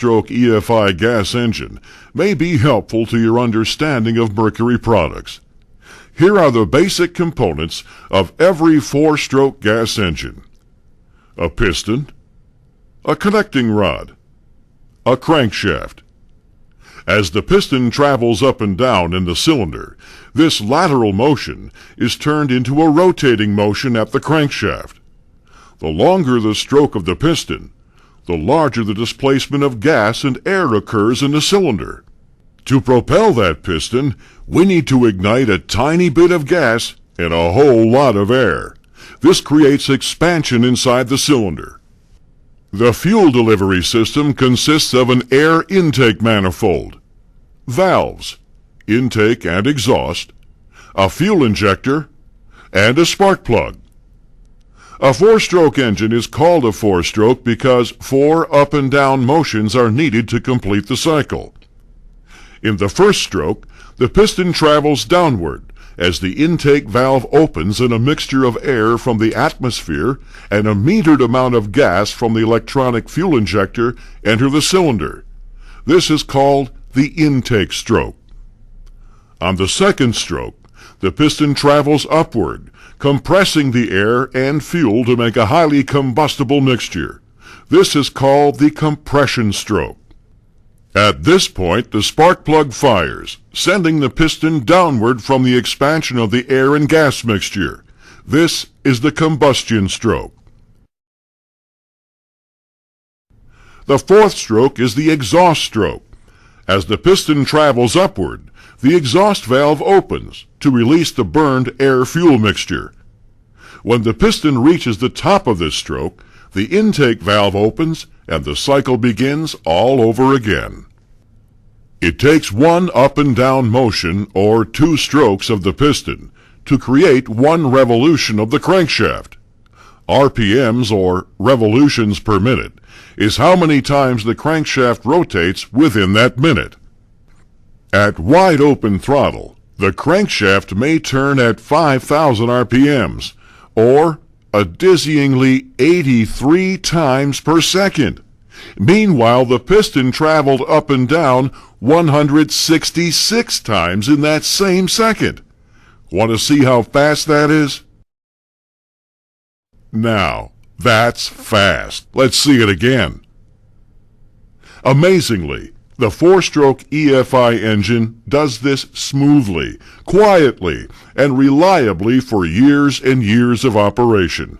four-stroke EFI gas engine may be helpful to your understanding of Mercury products. Here are the basic components of every four-stroke gas engine: a piston, a connecting rod, a crankshaft. As the piston travels up and down in the cylinder, this lateral motion is turned into a rotating motion at the crankshaft. The longer the stroke of the piston, the larger the displacement of gas and air occurs in the cylinder. To propel that piston, we need to ignite a tiny bit of gas and a whole lot of air. This creates expansion inside the cylinder. The fuel delivery system consists of an air intake manifold, valves, intake and exhaust, a fuel injector, and a spark plug. A four-stroke engine is called a four-stroke because 4 up and down motions are needed to complete the cycle. In the first stroke, the piston travels downward as the intake valve opens and a mixture of air from the atmosphere and a metered amount of gas from the electronic fuel injector enter the cylinder. This is called the intake stroke. On the second stroke, the piston travels upward, compressing the air and fuel to make a highly combustible mixture. This is called the compression stroke. At this point, the spark plug fires, sending the piston downward from the expansion of the air and gas mixture. This is the combustion stroke. The fourth stroke is the exhaust stroke. As the piston travels upward, the exhaust valve opens to release the burned air-fuel mixture. When the piston reaches the top of this stroke, the intake valve opens and the cycle begins all over again. It takes 1 up and down motion, or 2 strokes of the piston, to create 1 revolution of the crankshaft. RPMs, or revolutions per minute, is how many times the crankshaft rotates within that minute. At wide open throttle, the crankshaft may turn at 5,000 RPMs, or a dizzyingly 83 times per second. Meanwhile, the piston traveled up and down 166 times in that same second. Want to see how fast that is? Now, that's fast. Let's see it again. Amazingly, the four-stroke EFI engine does this smoothly, quietly, and reliably for years and years of operation.